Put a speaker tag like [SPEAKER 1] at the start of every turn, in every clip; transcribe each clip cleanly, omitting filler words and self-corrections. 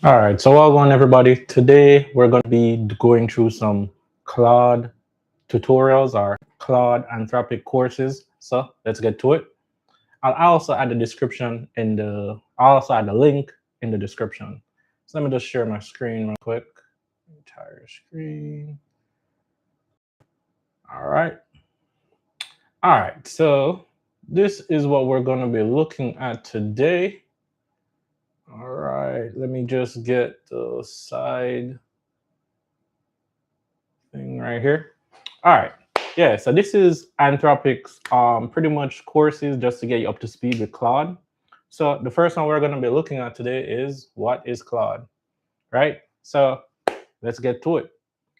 [SPEAKER 1] All right, so well done, everybody. Today we're going to be going through some Claude tutorials or Claude Anthropic courses. So let's get to it. I'll also add the description in the. I'll also add the link in the description. So let me just share my screen real quick. Entire screen. All right. All right. So this is what we're going to be looking at today. All right. Let me just get the side thing right here. All right. Yeah, so this is Anthropic's pretty much courses just to get you up to speed with Claude. So the first one we're going to be looking at today is what is Claude, right? So let's get to it.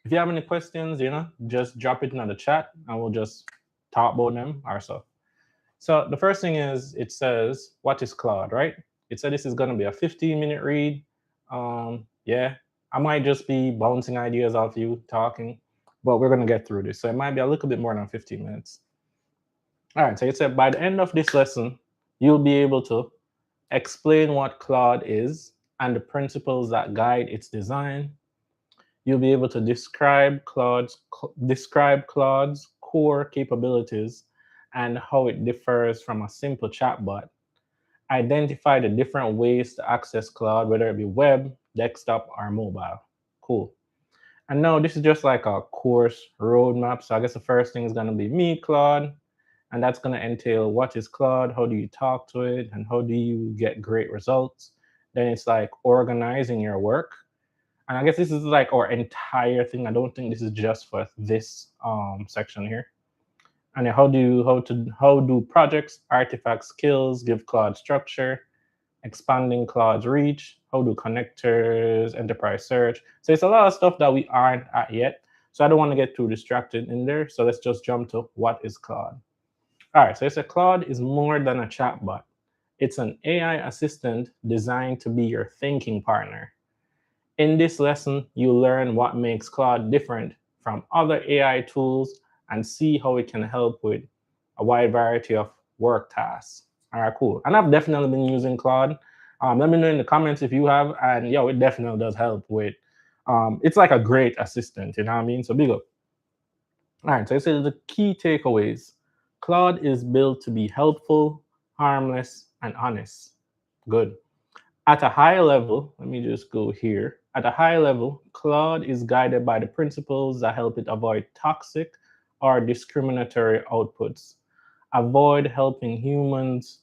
[SPEAKER 1] If you have any questions, just drop it in the chat and we'll just talk about them ourselves. So the first thing is it says, what is Claude, right? It said this is going to be a 15-minute read. Yeah, I might just be bouncing ideas off you talking, but we're going to get through this. So it might be a little bit more than 15 minutes. All right, so it said by the end of this lesson, you'll be able to explain what Claude is and the principles that guide its design. You'll be able to describe Claude's core capabilities and how it differs from a simple chatbot. Identify the different ways to access Claude, whether it be web, desktop, or mobile. Cool. And now this is just like a course roadmap. So I guess the first thing is going to be meet Claude. And that's going to entail what is Claude, how do you talk to it, and how do you get great results. Then it's like organizing your work. And I guess this is like our entire thing. I don't think this is just for this section here. And then how do projects, artifacts, skills give Claude structure, expanding Claude's reach, how do connectors, enterprise search. So it's a lot of stuff that we aren't at yet. So I don't want to get too distracted in there. So let's just jump to what is Claude. All right, so it's a Claude is more than a chatbot. It's an AI assistant designed to be your thinking partner. In this lesson, you learn what makes Claude different from other AI tools and see how it can help with a wide variety of work tasks. All right, cool. And I've definitely been using Claude. Let me know in the comments if you have. And yo, it definitely does help with, it's like a great assistant, you know what I mean? So big up. All right, so it says the key takeaways. Claude is built to be helpful, harmless, and honest. Good. At a high level, let me just go here. At a high level, Claude is guided by the principles that help it avoid toxic or discriminatory outputs, avoid helping humans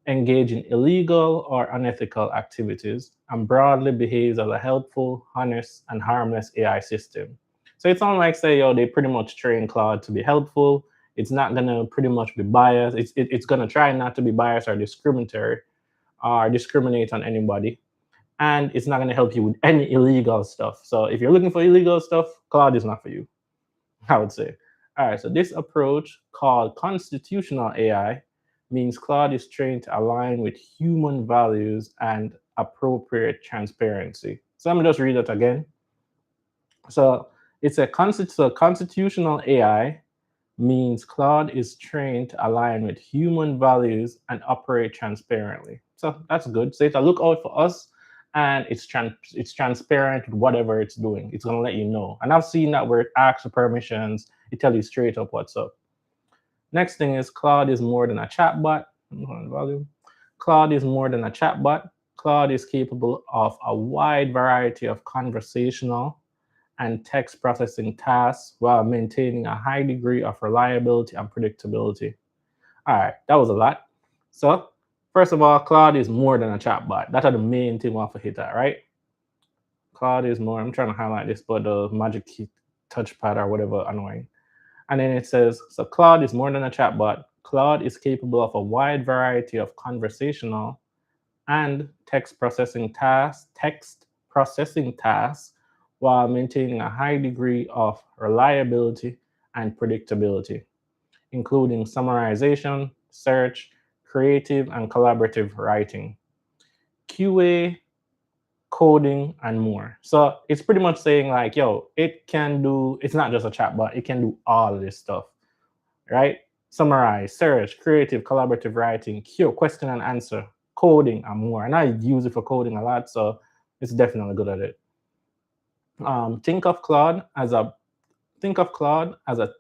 [SPEAKER 1] engage in illegal or unethical activities, and broadly behaves as a helpful, honest, and harmless AI system. So it's not like say, they pretty much train Claude to be helpful. It's not gonna pretty much be biased. It's gonna try not to be biased or discriminatory or discriminate on anybody. And it's not gonna help you with any illegal stuff. So if you're looking for illegal stuff, Claude is not for you, I would say. All right, so this approach called constitutional AI means Claude is trained to align with human values and appropriate transparency. So let me just read that again. So it's a constitutional AI means Claude is trained to align with human values and operate transparently. So that's good. So it's a look out for us, and it's transparent with whatever it's doing. It's gonna let you know. And I've seen that where it asks for permissions, it tells you straight up what's up. Next thing is Claude is more than a chatbot. Claude is more than a chatbot. Claude is capable of a wide variety of conversational and text processing tasks while maintaining a high degree of reliability and predictability. All right, that was a lot. So first of all, Claude is more than a chatbot. That's the main thing we have to hit at, right? Claude is more, I'm trying to highlight this, but the magic key touchpad or whatever annoying. And then it says, so Claude is more than a chatbot. Claude is capable of a wide variety of conversational and text processing tasks while maintaining a high degree of reliability and predictability, including summarization, search, creative and collaborative writing, QA, coding, and more. So it's pretty much saying like, yo, it's not just a chatbot, it can do all of this stuff, right? Summarize, search, creative, collaborative writing, question and answer, coding, and more. And I use it for coding a lot, so It's definitely good at it. Think of Claude as a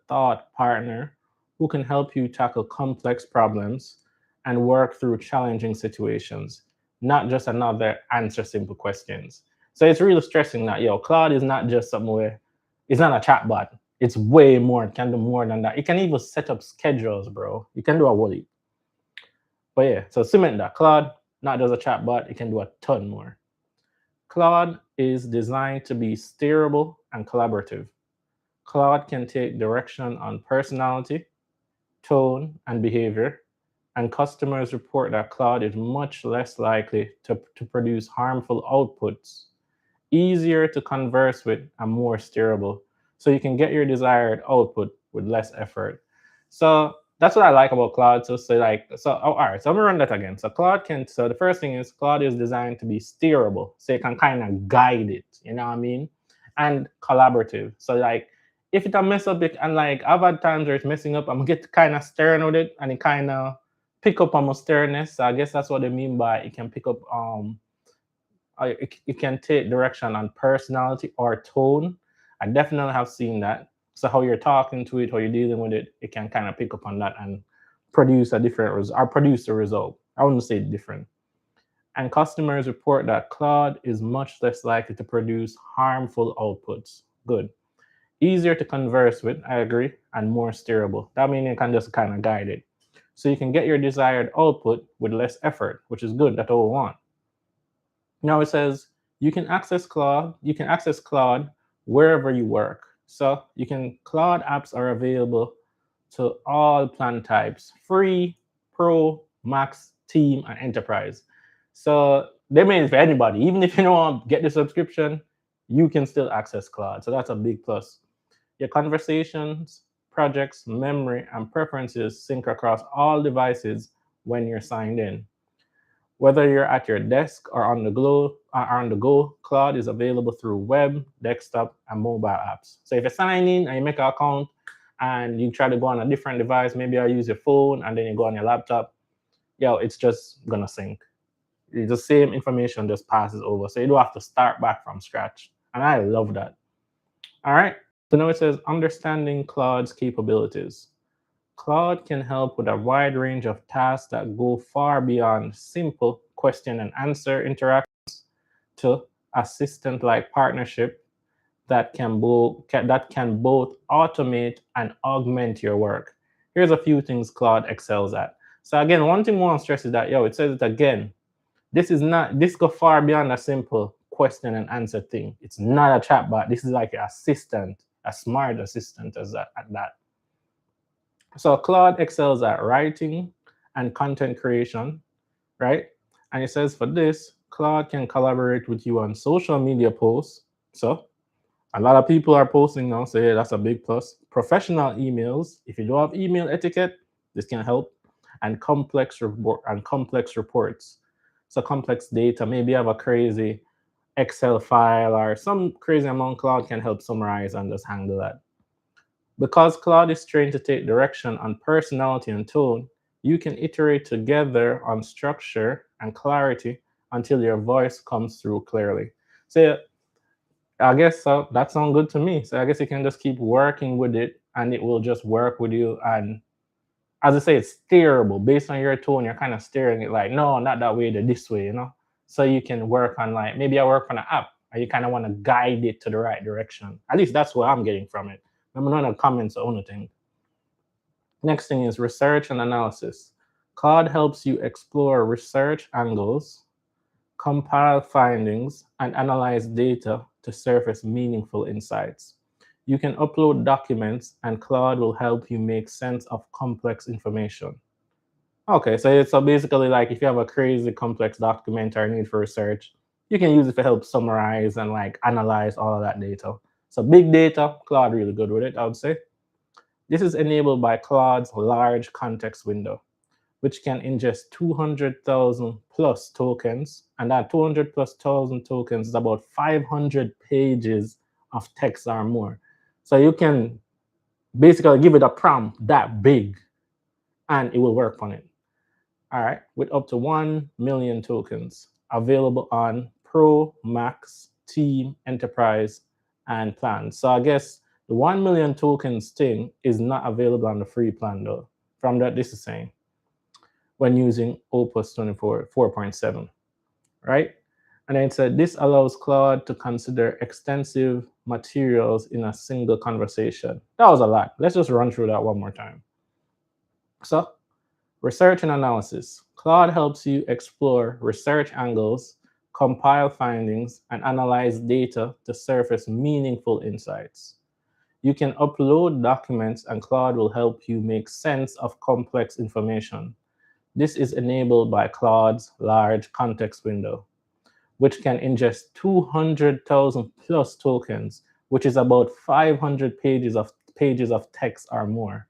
[SPEAKER 1] thought partner who can help you tackle complex problems and work through challenging situations, not just another answer simple questions. So it's really stressing that Claude is not just something where it's not a chatbot. It's way more. It can do more than that. It can even set up schedules, bro. You can do a whole heap. But yeah, so cement that Claude, not just a chatbot, it can do a ton more. Claude is designed to be steerable and collaborative. Claude can take direction on personality, tone, and behavior, and customers report that Claude is much less likely to produce harmful outputs, easier to converse with, and more steerable. So you can get your desired output with less effort. So that's what I like about Claude. All right, so I'm gonna run that again. So the first thing is Claude is designed to be steerable, so you can kind of guide it, you know what I mean? And collaborative. So like if it a mess up it and like I've had times where it's messing up, I'm gonna get kind of stern with it and it kind of pick up on my sternness. So I guess that's what they mean by it can pick up it can take direction on personality or tone. I definitely have seen that. So how you're talking to it, how you're dealing with it, it can kind of pick up on that and produce a different result or produce a result. I wouldn't say different. And customers report that Claude is much less likely to produce harmful outputs. Good. Easier to converse with, I agree, and more steerable. That means you can just kind of guide it. So you can get your desired output with less effort, which is good. That's all we want. Now it says you can access Claude wherever you work. So Claude apps are available to all plan types, free, pro, max, team, and enterprise. So they mean for anybody, even if you don't want to get the subscription, you can still access Claude. So that's a big plus. Your conversations, projects, memory, and preferences sync across all devices when you're signed in. Whether you're at your desk or on the go, Claude is available through web, desktop, and mobile apps. So if you sign in and you make an account and you try to go on a different device, maybe I use your phone and then you go on your laptop, it's just gonna sync. It's the same information just passes over. So you don't have to start back from scratch. And I love that. All right. So now it says understanding Claude's capabilities. Claude can help with a wide range of tasks that go far beyond simple question and answer interactions to assistant-like partnership that can both automate and augment your work. Here's a few things Claude excels at. So again, one thing I want to stress is that it says it again. This go far beyond a simple question and answer thing. It's not a chatbot. This is like an assistant, a smart assistant at that. So Claude excels at writing and content creation, right? And it says for this, Claude can collaborate with you on social media posts. So a lot of people are posting now, so yeah, that's a big plus. Professional emails. If you don't have email etiquette, this can help. And complex reports. So complex data. Maybe you have a crazy Excel file or some crazy amount. Claude can help summarize and just handle that. Because Claude is trained to take direction on personality and tone, you can iterate together on structure and clarity until your voice comes through clearly. So I guess that sounds good to me. So I guess you can just keep working with it and it will just work with you. And as I say, it's steerable. Based on your tone, you're kind of steering it like, no, not that way, this way, So you can work on like, maybe I work on an app and you kind of want to guide it to the right direction. At least that's what I'm getting from it. I'm not in the comments or anything. Next thing is research and analysis. Claude helps you explore research angles, compile findings, and analyze data to surface meaningful insights. You can upload documents, and Claude will help you make sense of complex information. Okay, so basically like if you have a crazy complex document or need for research, you can use it to help summarize and like analyze all of that data. So big data, Claude really good with it, I would say. This is enabled by Claude's large context window, which can ingest 200,000 plus tokens. And that 200 plus thousand tokens is about 500 pages of text or more. So you can basically give it a prompt that big and it will work on it. All right, with up to 1 million tokens available on Pro, Max, Team, Enterprise, and Plan. So I guess the 1 million tokens thing is not available on the free plan though. From that, this is saying when using Opus 24 4.7, right? And then it said this allows Claude to consider extensive materials in a single conversation. That was a lot. Let's just run through that one more time. So, research and analysis. Claude helps you explore research angles, compile findings, and analyze data to surface meaningful insights. You can upload documents, and Claude will help you make sense of complex information. This is enabled by Claude's large context window, which can ingest 200,000 plus tokens, which is about 500 pages of text or more.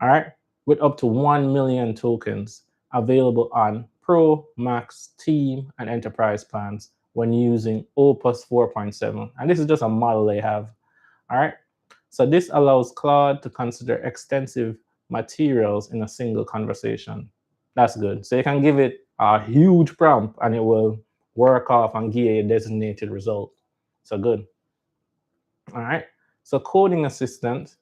[SPEAKER 1] All right, with up to 1 million tokens available on Pro, Max, Team, and Enterprise plans when using Opus 4.7. And this is just a model they have. All right, so this allows Claude to consider extensive materials in a single conversation. That's good. So you can give it a huge prompt and it will work off and give you a designated result. So good. All right. So coding assistant.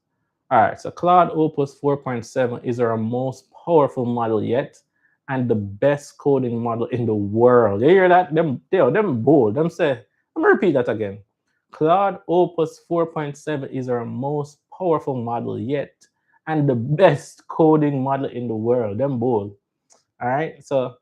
[SPEAKER 1] All right. So Claude Opus 4.7 is our most powerful model yet and the best coding model in the world. You hear that? Them bold. Them say, I'm gonna repeat that again. Claude Opus 4.7 is our most powerful model yet and the best coding model in the world. Them bold. All right. So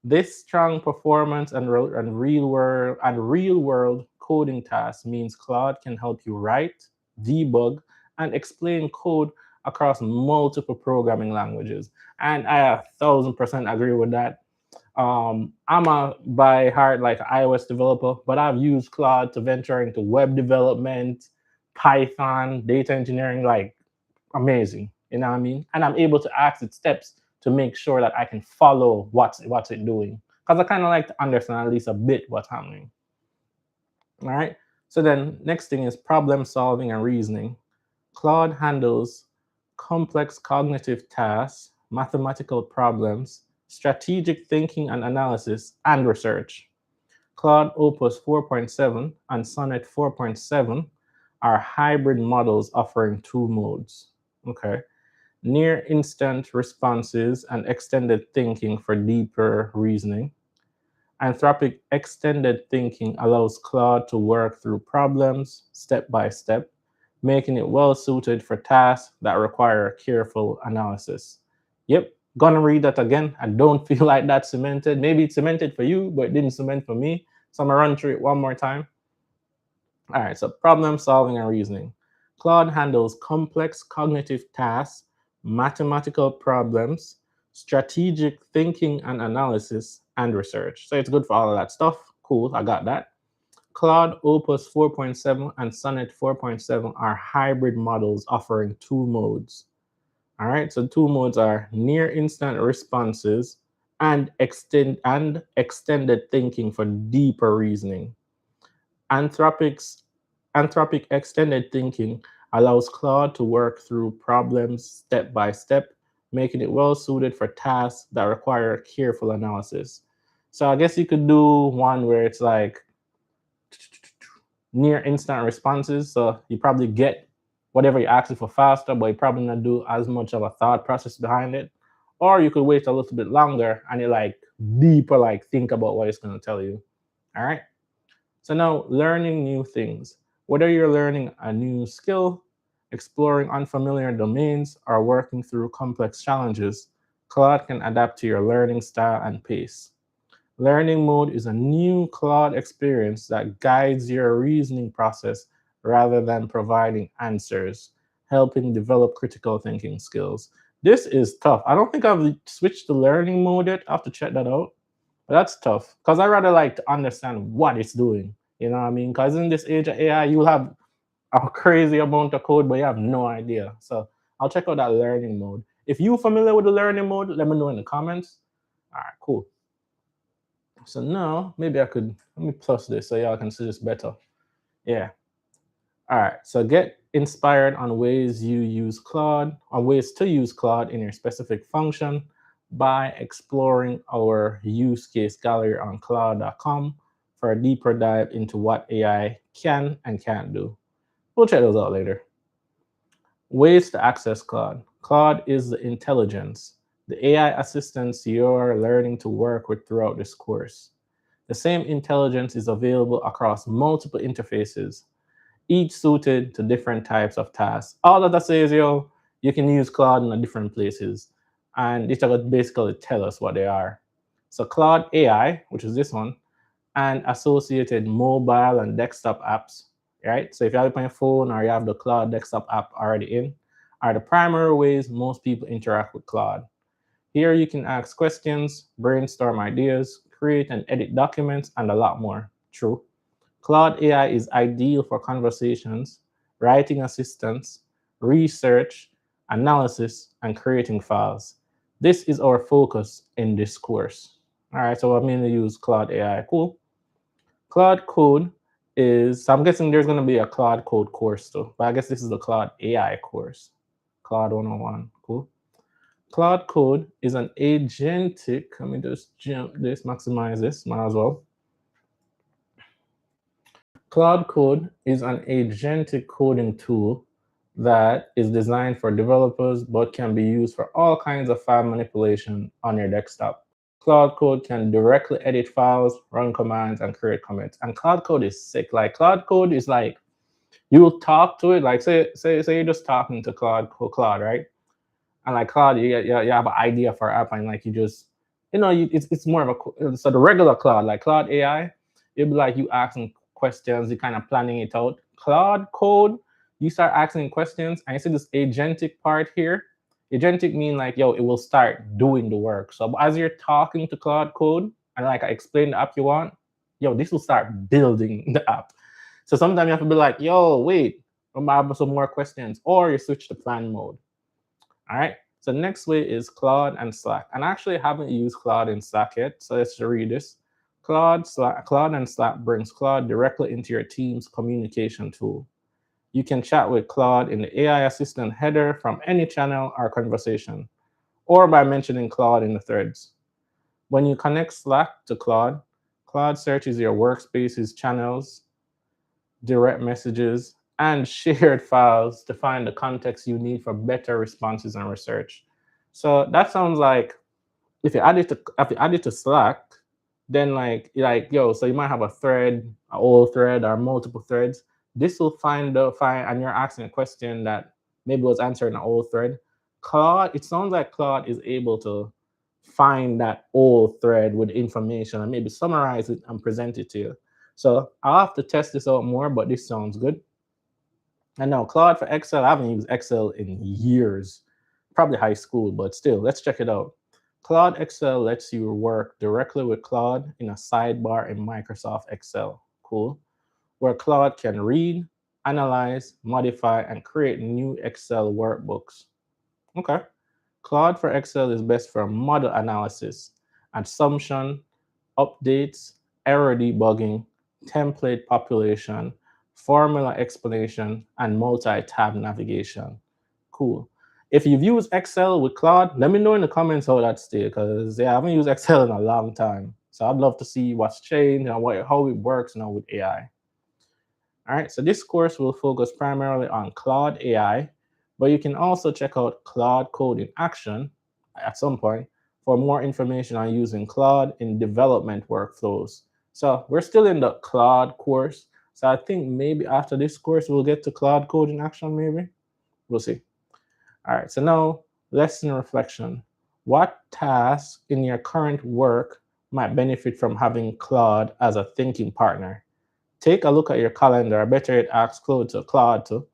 [SPEAKER 1] this strong performance and real world coding tasks means Claude can help you write, debug, and explain code across multiple programming languages. And I 1000% agree with that. I'm a by heart like iOS developer, but I've used Claude to venture into web development, Python, data engineering, like amazing. You know what I mean? And I'm able to ask it steps to make sure that I can follow what's it doing. Because I kind of like to understand at least a bit what's happening. All right. So then next thing is problem solving and reasoning. Claude handles complex cognitive tasks, mathematical problems, strategic thinking and analysis, and research. Claude Opus 4.7 and Sonnet 4.7 are hybrid models offering two modes. Okay. Near instant responses and extended thinking for deeper reasoning. Anthropic extended thinking allows Claude to work through problems step by step, making it well suited for tasks that require careful analysis. Yep, gonna read that again. I don't feel like that's cemented. Maybe it's cemented for you, but it didn't cement for me. So I'm gonna run through it one more time. All right, so problem solving and reasoning. Claude handles complex cognitive tasks, mathematical problems, strategic thinking and analysis, and research. So it's good for all of that stuff. Cool, I got that. Claude Opus 4.7 and Sonnet 4.7 are hybrid models offering two modes. All right, so two modes are near instant responses and extended thinking for deeper reasoning. Anthropic extended thinking allows Claude to work through problems step by step, making it well suited for tasks that require careful analysis. So I guess you could do one where it's like near instant responses. So you probably get whatever you're asking for faster, but you probably not do as much of a thought process behind it. Or you could wait a little bit longer and you like deeper, like think about what it's going to tell you. All right. So now learning new things. Whether you're learning a new skill, exploring unfamiliar domains, or working through complex challenges, Claude can adapt to your learning style and pace. Learning mode is a new Claude experience that guides your reasoning process rather than providing answers, helping develop critical thinking skills. This is tough. I don't think I've switched to learning mode yet. I have to check that out. But that's tough because I rather like to understand what it's doing. You know what I mean? Because in this age of AI, you'll have a crazy amount of code, but you have no idea. So I'll check out that learning mode. If you're familiar with the learning mode, let me know in the comments. All right, cool. So now maybe let me plus this so y'all can see this better. Yeah. All right. So get inspired on ways to use Claude in your specific function by exploring our use case gallery on claude.com for a deeper dive into what AI can and can't do. We'll check those out later. Ways to access Claude. Claude is the intelligence, the AI assistants you're learning to work with throughout this course. The same intelligence is available across multiple interfaces, each suited to different types of tasks. All that I say is, you can use Claude in different places, and it will basically tell us what they are. So Claude AI, which is this one, and associated mobile and desktop apps, right? So if you have it on your phone or you have the Claude desktop app already in, are the primary ways most people interact with Claude. Here you can ask questions, brainstorm ideas, create and edit documents, and a lot more. True. Claude AI is ideal for conversations, writing assistance, research, analysis, and creating files. This is our focus in this course. All right, so I'm going to use Claude AI. Cool. Claude Code is, so I'm guessing there's going to be a Claude Code course too, but I guess this is the Claude AI course. Claude 101. Cool. Claude Code is an agentic, let me just jump this, maximize this, might as well. Claude Code is an agentic coding tool that is designed for developers but can be used for all kinds of file manipulation on your desktop. Claude Code can directly edit files, run commands, and create comments. And Claude Code is sick. Like Claude Code is like, you will talk to it, like say you're just talking to Claude, right? And like Claude, you have an idea for an app, and like you just, it's more of a, so the regular Claude, like Claude AI, it'd be like you asking questions, you kind of planning it out. Claude Code, you start asking questions, and you see this agentic part here. Agentic mean like, it will start doing the work. So as you're talking to Claude Code, and like I explain the app you want, this will start building the app. So sometimes you have to be like, wait, I have some more questions, or you switch to plan mode. All right. So next way is Claude and Slack. And I actually haven't used Claude in Slack yet. So let's read this. Claude and Slack brings Claude directly into your team's communication tool. You can chat with Claude in the AI assistant header from any channel or conversation, or by mentioning Claude in the threads. When you connect Slack to Claude, Claude searches your workspace's channels, direct messages, and shared files to find the context you need for better responses and research. So that sounds like if you add it to Slack, then so you might have a thread, an old thread, or multiple threads. This will find, and you're asking a question that maybe was answered in an old thread. Claude, it sounds like Claude is able to find that old thread with information and maybe summarize it and present it to you. So I'll have to test this out more, but this sounds good. And now Claude for Excel, I haven't used Excel in years, probably high school, but still, let's check it out. Claude Excel lets you work directly with Claude in a sidebar in Microsoft Excel. Cool. Where Claude can read, analyze, modify, and create new Excel workbooks. Okay. Claude for Excel is best for model analysis, assumption, updates, error debugging, template population, formula explanation, and multi-tab navigation. Cool. If you've used Excel with Claude, let me know in the comments how that's still, because I haven't used Excel in a long time. So I'd love to see what's changed and how it works now with AI. All right, so this course will focus primarily on Claude AI, but you can also check out Claude Code in Action at some point for more information on using Claude in development workflows. So we're still in the Claude course. So I think maybe after this course, we'll get to Claude Code in Action, maybe. We'll see. All right, so now lesson reflection. What tasks in your current work might benefit from having Claude as a thinking partner? Take a look at your calendar, or better yet, ask Claude to,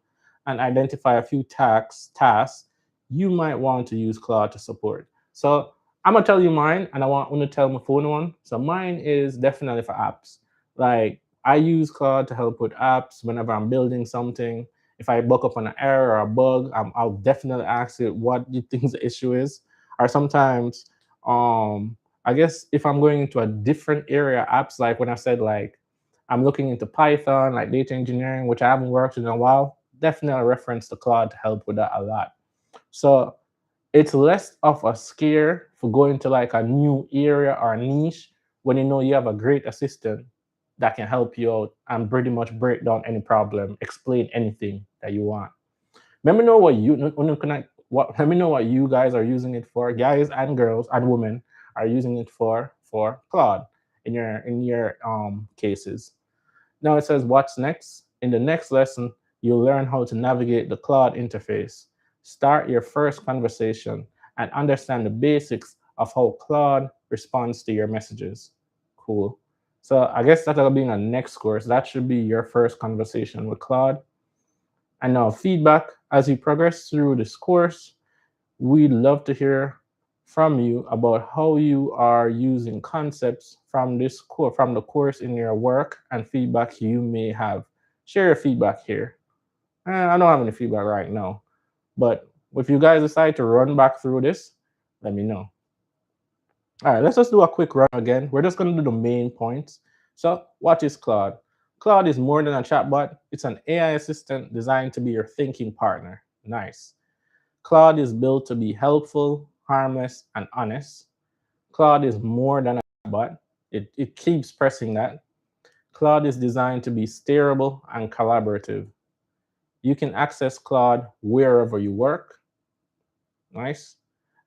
[SPEAKER 1] and identify a few tasks you might want to use Claude to support. So I'm gonna tell you mine, and I want to tell my phone one. So mine is definitely for apps. Like I use Claude to help with apps whenever I'm building something. If I buck up on an error or a bug, I'll definitely ask it what you think the issue is. Or sometimes, I guess if I'm going into a different area, apps like when I said like I'm looking into Python, like data engineering, which I haven't worked in a while, definitely reference to Claude to help with that a lot. So it's less of a scare for going to like a new area or a niche when you know you have a great assistant that can help you out and pretty much break down any problem, explain anything that you want. Let me know what let me know what you guys are using it for. Guys and girls and women are using it for Claude in your cases. Now it says what's next? In the next lesson, you'll learn how to navigate the Claude interface. Start your first conversation and understand the basics of how Claude responds to your messages. Cool. So I guess that'll be in the next course. That should be your first conversation with Claude. And now feedback as you progress through this course. We'd love to hear from you about how you are using concepts from this course, from the course in your work, and feedback you may have. Share your feedback here. I don't have any feedback right now, but if you guys decide to run back through this, let me know. All right, let's just do a quick run again. We're just going to do the main points. So what is Claude? Claude is more than a chatbot. It's an AI assistant designed to be your thinking partner. Nice. Claude is built to be helpful, harmless, and honest. Claude is more than a chatbot. It keeps pressing that. Claude is designed to be steerable and collaborative. You can access Claude wherever you work. Nice.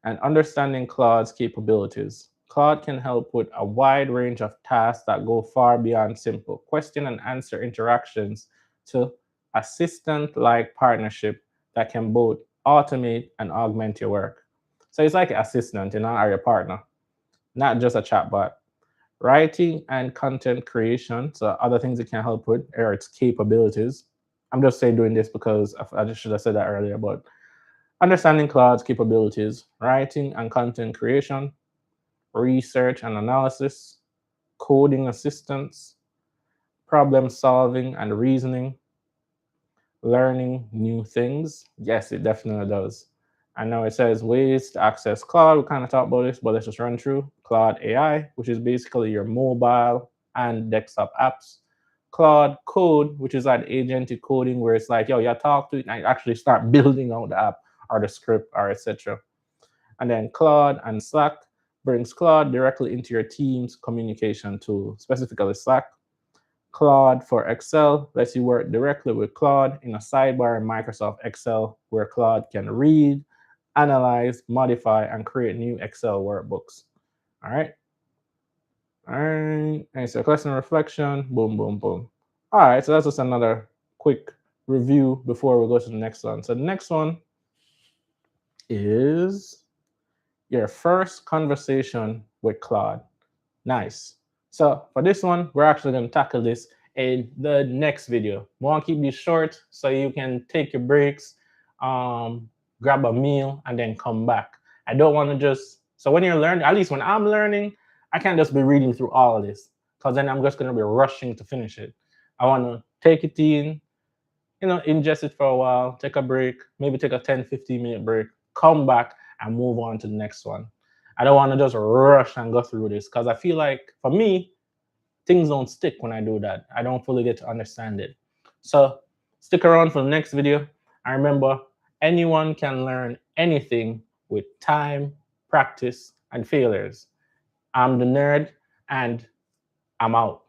[SPEAKER 1] And understanding Claude's capabilities. Claude can help with a wide range of tasks that go far beyond simple question and answer interactions to assistant-like partnership that can both automate and augment your work. So it's like an assistant, or your partner, not just a chatbot. Writing and content creation, so other things it can help with are its capabilities. I'm just saying doing this because I just should have said that earlier, but understanding Claude's capabilities, writing and content creation, research and analysis, coding assistance, problem solving and reasoning, learning new things. Yes, it definitely does. I know it says ways to access Claude. We kind of talked about this, but let's just run through Claude AI, which is basically your mobile and desktop apps. Claude Code, which is like agentic coding, where it's like, yo, you talk to it and you actually start building out the app or the script or etc. And then Claude and Slack brings Claude directly into your team's communication tool, specifically Slack. Claude for Excel lets you work directly with Claude in a sidebar in Microsoft Excel where Claude can read, analyze, modify, and create new Excel workbooks. All right. All right. And so question reflection, boom, boom, boom. All right. So that's just another quick review before we go to the next one. So the next one is your first conversation with Claude. Nice. So for this one, we're actually going to tackle this in the next video. We want to keep this short so you can take your breaks, grab a meal, and then come back. I don't want to just, so when you're learning, at least when I'm learning, I can't just be reading through all of this because then I'm just going to be rushing to finish it. I want to take it in, ingest it for a while, take a break, maybe take a 10-15 minute break, come back and move on to the next one. I don't want to just rush and go through this because I feel like for me, things don't stick when I do that. I don't fully get to understand it. So stick around for the next video. And remember, anyone can learn anything with time, practice, and failures. I'm the nerd, and I'm out.